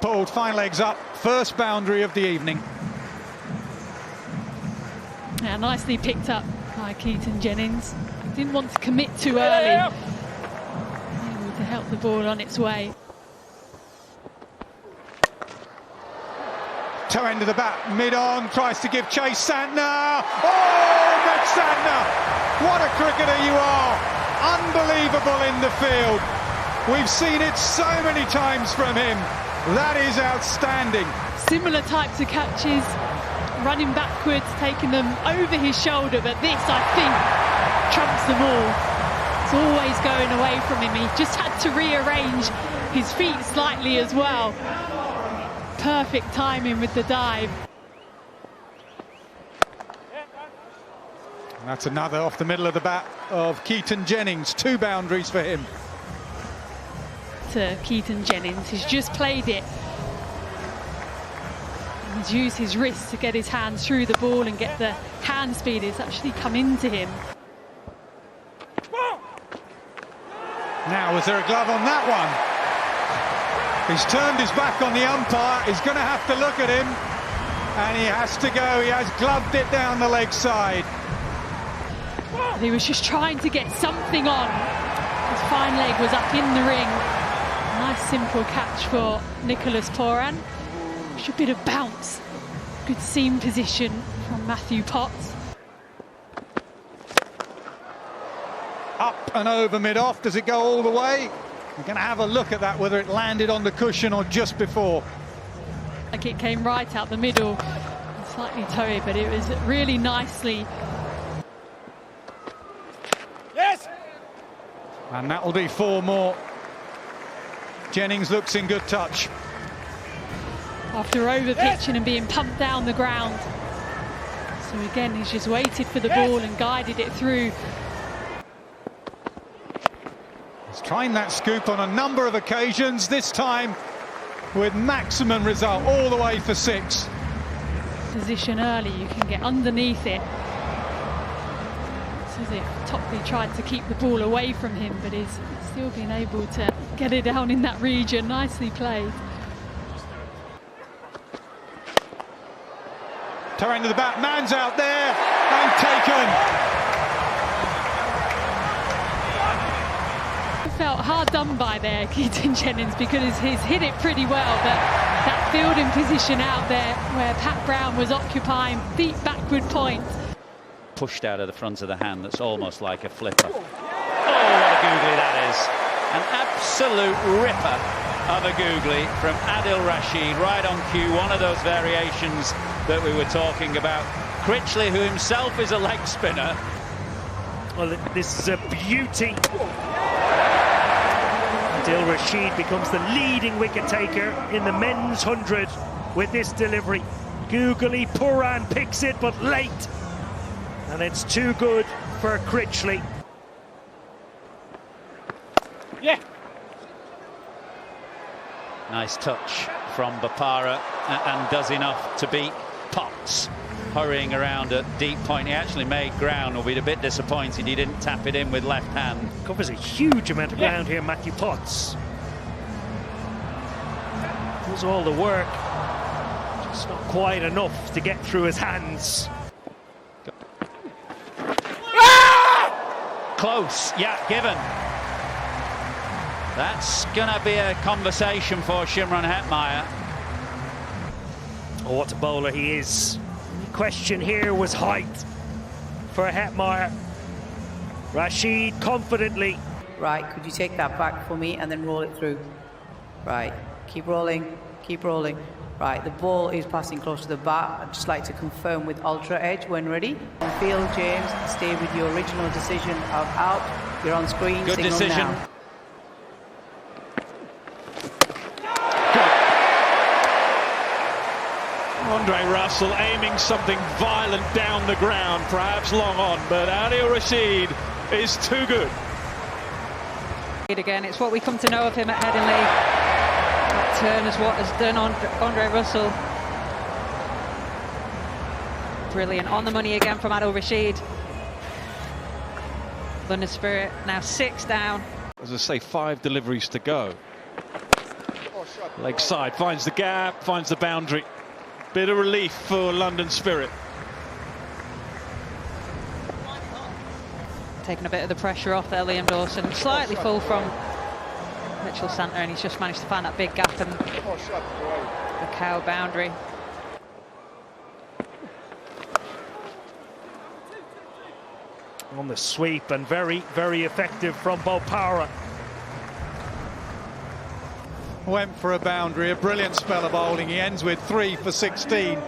pulled, fine legs up, first boundary of the evening. Yeah, nicely picked up by Keaton Jennings. Didn't want to commit too early. Able to help the ball on its way. Toe end of the bat, mid-on, tries to give chase, Santner! Oh, Meg Santner! What a cricketer you are! Unbelievable in the field. We've seen it so many times from him. That is outstanding. Similar types of catches, running backwards, taking them over his shoulder, but this, I think, trumps them all. It's always going away from him. He just had to rearrange his feet slightly as well. Perfect timing with the dive. And that's another off the middle of the bat of Keaton Jennings. 2 boundaries for him. To Keaton Jennings, he's just played it. He's used his wrist to get his hands through the ball and get the hand speed. It's actually come into him. Now, was there a glove on that one? He's turned his back on the umpire. He's going to have to look at him. And he has to go. He has gloved it down the leg side. He was just trying to get something on. His fine leg was up in the ring. Nice simple catch for Nicholas Pooran. Just a bit of bounce. Good seam position from Matthew Potts. Up and over mid-off. Does it go all the way? We're going to have a look at that, whether it landed on the cushion or just before. Like it came right out the middle. Slightly toey, but it was really nicely. Yes! And that'll be 4 more. Jennings looks in good touch. After over-pitching and being pumped down the ground. So again, he's just waited for the ball and guided it through. He's trying that scoop on a number of occasions, this time with maximum result, all the way for 6. Position early, you can get underneath it. It's as if Topley tried to keep the ball away from him, but he's still been able to get it down in that region. Nicely played. Toe end of the bat, man's out there and taken. Felt hard done by there, Keaton Jennings, because he's hit it pretty well, but that fielding position out there where Pat Brown was occupying, deep backward point. Pushed out of the front of the hand, that's almost like a flipper. Oh, what a googly that is. An absolute ripper of a googly from Adil Rashid, right on cue, one of those variations that we were talking about. Critchley, who himself is a leg spinner. Well, this is a beauty. Adil Rashid becomes the leading wicket taker in the men's 100 with this delivery. Googly Pooran picks it, but late. And it's too good for Critchley. Yeah. Nice touch from Bapara and does enough to beat Potts. Hurrying around at deep point, he actually made ground. Will be a bit disappointed he didn't tap it in with left hand. Covers a huge amount of ground here, Matthew Potts. Does all the work, just not quite enough to get through his hands. Close, yeah, given. That's gonna be a conversation for Shimron Hetmyer. Oh, what a bowler he is. The question here was height for Hetmyer. Rashid confidently. Right, could you take that back for me and then roll it through? Right, keep rolling, keep rolling. Right, the ball is passing close to the bat. I'd just like to confirm with Ultra Edge when ready. On field, James, stay with your original decision of out. You're on screen, Good signal decision. now. Andre Russell aiming something violent down the ground, perhaps long on, but Adil Rashid is too good. Again, it's what we come to know of him at Headingley. That turn is what has done Andre Russell. Brilliant. On the money again from Adil Rashid. Thunder Spirit now 6 down. As I say, 5 deliveries to go. Leg side, finds the gap, finds the boundary. Bit of relief for London Spirit. Taking a bit of the pressure off there, Liam Dawson. Slightly full from Mitchell Santner, and he's just managed to find that big gap in the cow boundary. On the sweep, and very, very effective from Bopara. Went for a boundary, a brilliant spell of bowling. He ends with 3 for 16.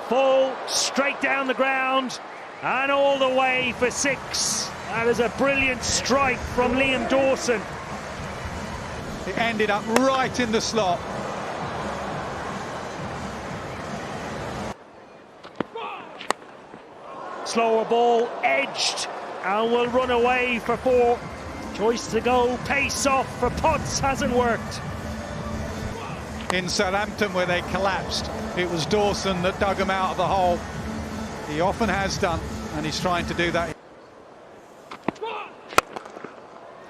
Full, straight down the ground, and all the way for 6. That is a brilliant strike from Liam Dawson. It ended up right in the slot. Slower ball, edged, and will run away for 4. Choice to go, pace off for Potts, hasn't worked. In Southampton, where they collapsed, it was Dawson that dug them out of the hole. He often has done, and he's trying to do that.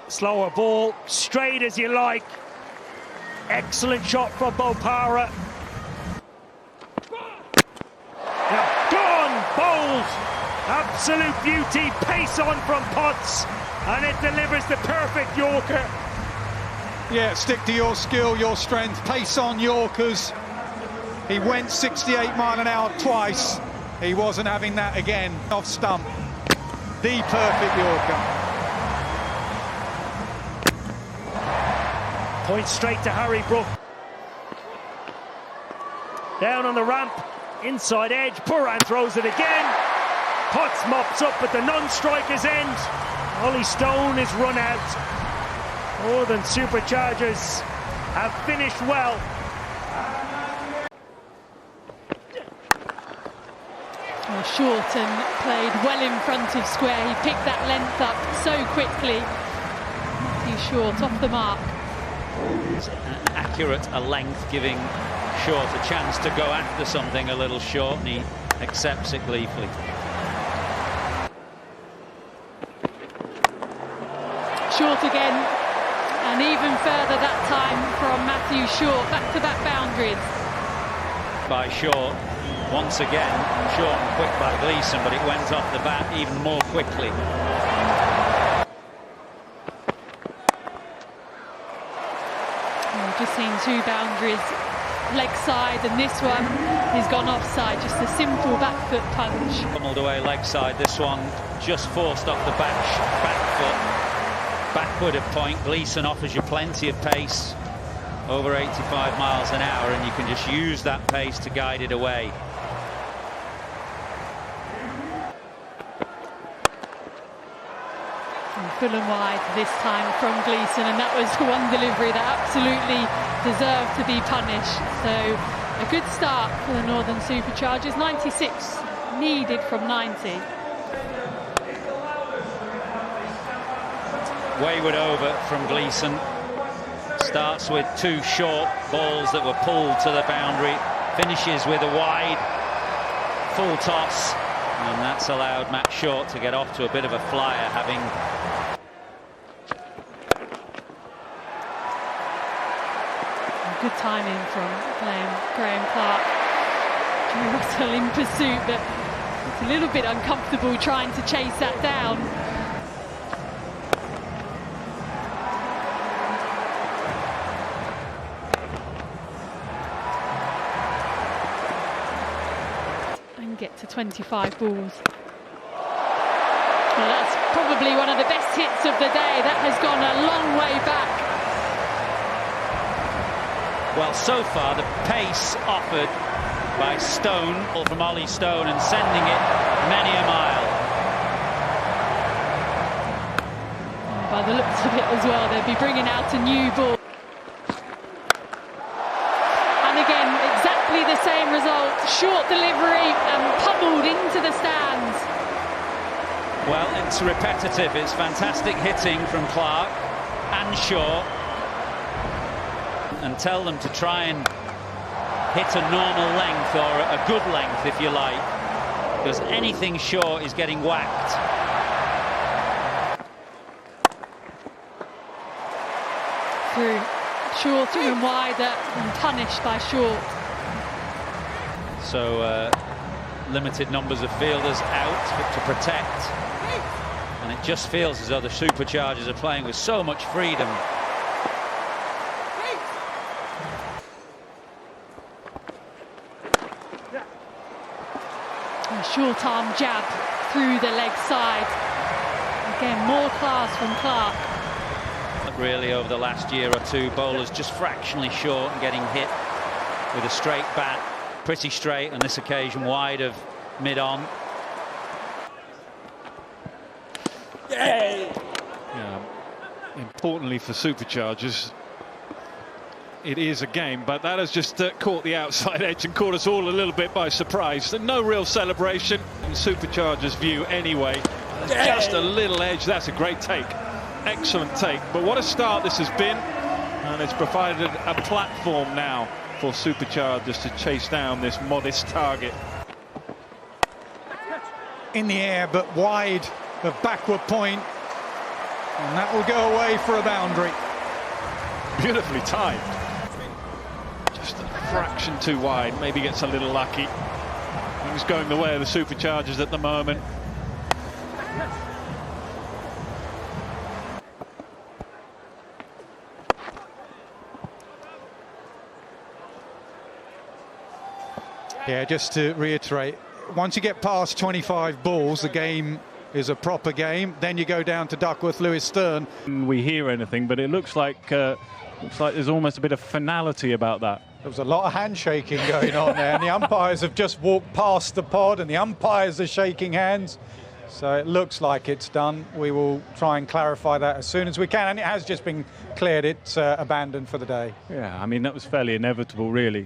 Slower ball, straight as you like. Excellent shot from Bopara. Now gone, bowled. Absolute beauty, pace on from Potts, and it delivers the perfect Yorker. Yeah, stick to your skill, your strength, pace on Yorkers. He went 68 mile an hour twice. He wasn't having that again. Off stump. The perfect Yorker. Point straight to Harry Brook. Down on the ramp, inside edge, Puran throws it again. Potts mops up at the non-striker's end. Ollie Stone is run out. Northern Superchargers have finished well. Oh, Shorten played well in front of square. He picked that length up so quickly. He's short, off the mark. Accurate a length, giving Short a chance to go after something a little short, and he accepts it gleefully. Short again, and even further that time from Matthew Short. Back-to-back boundaries. By Short, once again, short and quick by Gleeson, but it went off the bat even more quickly. We've just seen 2 boundaries, leg side, and this one has gone offside. Just a simple back foot punch. Pummeled away leg side. This one just forced off the back foot. Backward of point. Gleeson offers you plenty of pace, over 85 miles an hour, and you can just use that pace to guide it away. And full and wide this time from Gleeson, and that was one delivery that absolutely deserved to be punished. So a good start for the Northern Superchargers. 96 needed from 90. Wayward over from Gleeson. Starts with 2 short balls that were pulled to the boundary. Finishes with a wide full toss, and that's allowed Matt Short to get off to a bit of a flyer, having good timing from Graham Clark. Drew Russell in pursuit, but it's a little bit uncomfortable trying to chase that down. Get to 25 balls. Well, that's probably one of the best hits of the day. That has gone a long way back. Well, so far the pace offered by Stone, from Ollie Stone, and sending it many a mile. By the looks of it as well, they'll be bringing out a new ball. The same result, short delivery and pummeled into the stands. Well, it's repetitive. It's fantastic hitting from Clark and Shaw, and tell them to try and hit a normal length, or a good length if you like, because anything short is getting whacked. Shorter and wider and punished by short. So limited numbers of fielders out to protect, and it just feels as though the Superchargers are playing with so much freedom. A short arm jab through the leg side. Again, more class from Clark. Really, over the last year or two, bowlers just fractionally short and getting hit with a straight bat. Pretty straight on this occasion, wide of mid-on. Yeah. Importantly for Superchargers, it is a game, but that has just caught the outside edge and caught us all a little bit by surprise. And no real celebration in Superchargers' view anyway. Just a little edge. That's a great take. Excellent take. But what a start this has been. And it's provided a platform now for Superchargers to chase down this modest target. In the air, but wide of backward point. And that will go away for a boundary. Beautifully timed. Just a fraction too wide. Maybe gets a little lucky. Things going the way of the Superchargers at the moment. Yeah, just to reiterate, once you get past 25 balls, the game is a proper game. Then you go down to Duckworth, Lewis, Stern. We hear anything, but it looks like there's almost a bit of finality about that. There was a lot of handshaking going on there, and the umpires have just walked past the pod, and the umpires are shaking hands. So it looks like it's done. We will try and clarify that as soon as we can, and it has just been cleared. It's abandoned for the day. Yeah, I mean, that was fairly inevitable, really.